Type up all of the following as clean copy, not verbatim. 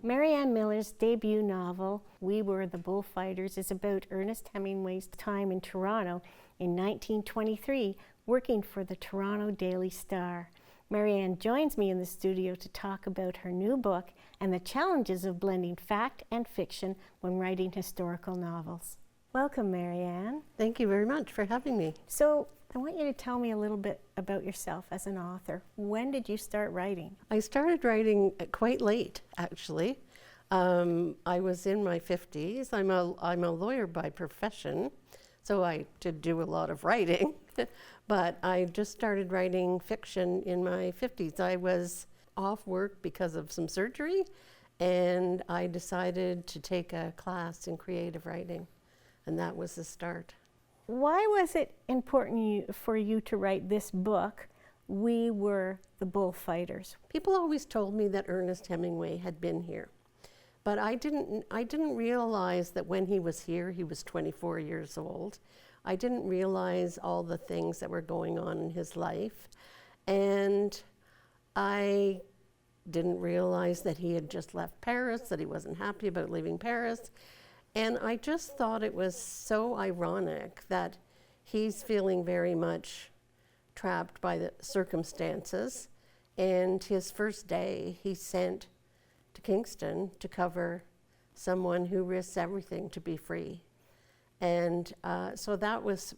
Marianne Miller's debut novel, We Were the Bullfighters, is about Ernest Hemingway's time in Toronto in 1923, working for the Toronto Daily Star. Marianne joins me in the studio to talk about her new book and the challenges of blending fact and fiction when writing historical novels. Welcome, Marianne. Thank you very much for having me. So, I want you to tell me a little bit about yourself as an author. When did you start writing? I started writing quite late, actually. I was in my 50s. I'm a lawyer by profession, so I did do a lot of writing. But I just started writing fiction in my 50s. I was off work because of some surgery, and I decided to take a class in creative writing, and that was the start. Why was it important for you to write this book, We Were the Bullfighters? People always told me that Ernest Hemingway had been here, but I didn't realize that when he was here, he was 24 years old. I didn't realize all the things that were going on in his life, and I didn't realize that he had just left Paris, that he wasn't happy about leaving Paris. And I just thought it was so ironic that he's feeling very much trapped by the circumstances. And his first day, he sent to Kingston to cover someone who risks everything to be free. And so that was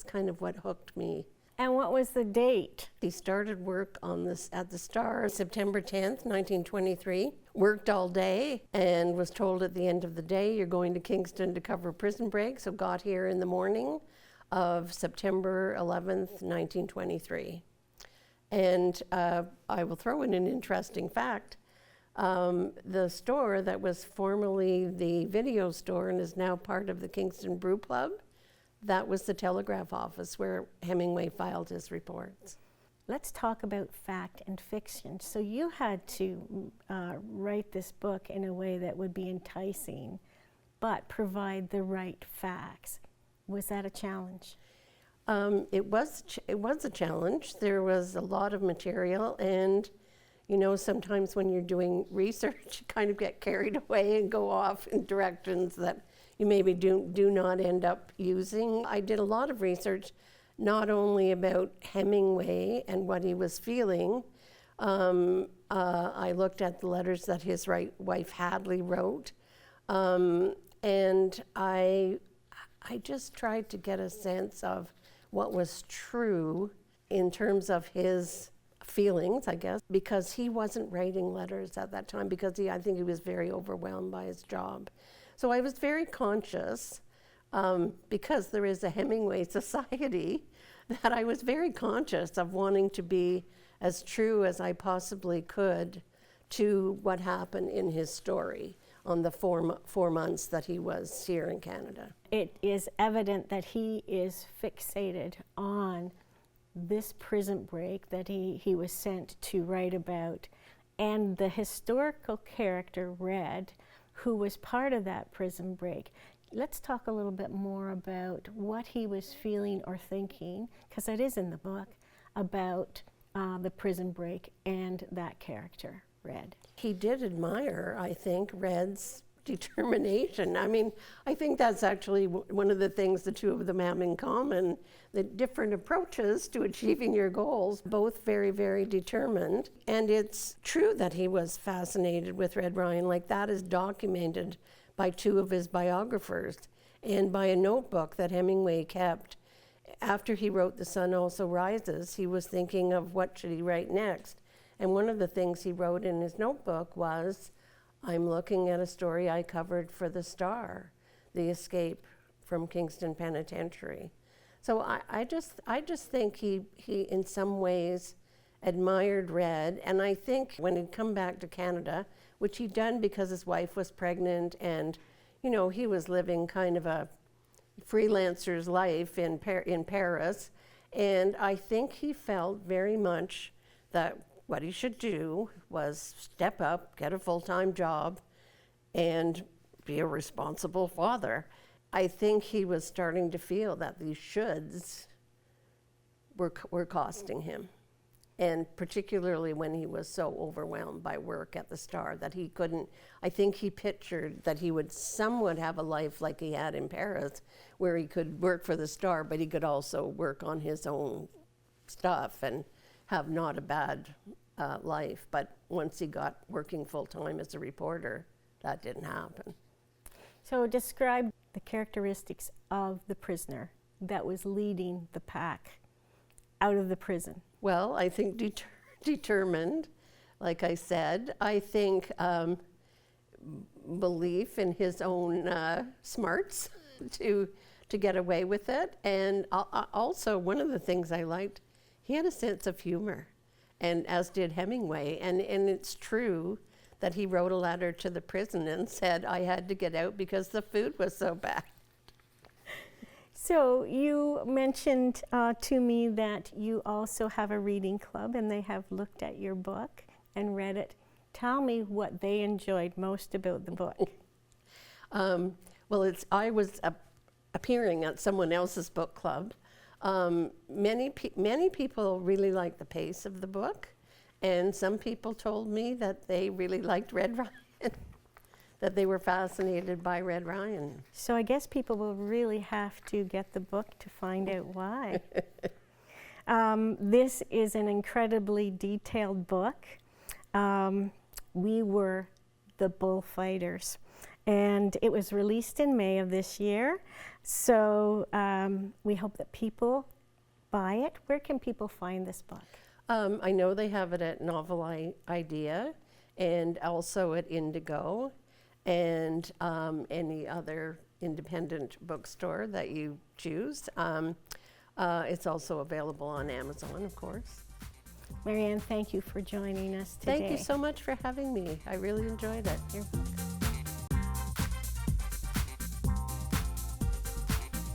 kind of what hooked me. And what was the date? He started work on this at the Star September 10th, 1923, worked all day and was told at the end of the day, you're going to Kingston to cover Prison Break, so got here in the morning of September 11th, 1923. And I will throw in an interesting fact. The store that was formerly the video store and is now part of the Kingston Brew Club, that was the telegraph office where Hemingway filed his reports. Let's talk about fact and fiction. So you had to write this book in a way that would be enticing, but provide the right facts. Was that a challenge? It was a challenge. There was a lot of material, and you know, sometimes when you're doing research, you kind of get carried away and go off in directions that you maybe do not end up using. I did a lot of research, not only about Hemingway and what he was feeling. I looked at the letters that his wife Hadley wrote, and I just tried to get a sense of what was true in terms of his feelings, I guess, because he wasn't writing letters at that time because I think he was very overwhelmed by his job. So I was very conscious, because there is a Hemingway Society, that I was very conscious of wanting to be as true as I possibly could to what happened in his story on the four months that he was here in Canada. It is evident that he is fixated on this prison break that he was sent to write about, and the historical character, Red, who was part of that prison break. Let's talk a little bit more about what he was feeling or thinking, because that is in the book, about the prison break and that character, Red. He did admire, I think, Red's determination. I mean, I think that's actually one of the things the two of them have in common, the different approaches to achieving your goals, both very, very determined. And it's true that he was fascinated with Red Ryan, like that is documented by two of his biographers and by a notebook that Hemingway kept. After he wrote The Sun Also Rises, he was thinking of what should he write next. And one of the things he wrote in his notebook was, I'm looking at a story I covered for the Star, the escape from Kingston Penitentiary. So I just think he in some ways admired Red, and I think when he'd come back to Canada, which he'd done because his wife was pregnant and, you know, he was living kind of a freelancer's life in Paris, and I think he felt very much that what he should do was step up, get a full-time job, and be a responsible father. I think he was starting to feel that these shoulds were costing him. And particularly when he was so overwhelmed by work at the Star that he couldn't, I think he pictured that he would somewhat have a life like he had in Paris, where he could work for the Star, but he could also work on his own stuff and have not a bad life. But once he got working full-time as a reporter, that didn't happen. So describe the characteristics of the prisoner that was leading the pack out of the prison. Well, I think determined, like I said. I think belief in his own smarts to get away with it. And also, one of the things I liked, he had a sense of humor, and as did Hemingway. And it's true that he wrote a letter to the prison and said, I had to get out because the food was so bad. So you mentioned to me that you also have a reading club, and they have looked at your book and read it. Tell me what they enjoyed most about the book. Well, I was appearing at someone else's book club. Many people really liked the pace of the book, and some people told me that they really liked Red Ryan. That they were fascinated by Red Ryan. So I guess people will really have to get the book to find out why. This is an incredibly detailed book. We Were the Bullfighters, and it was released in May of this year. So we hope that people buy it. Where can people find this book? I know they have it at Novel Idea and also at Indigo, and any other independent bookstore that you choose. It's also available on Amazon, of course. Marianne, thank you for joining us today. Thank you so much for having me. I really enjoyed it. You're welcome.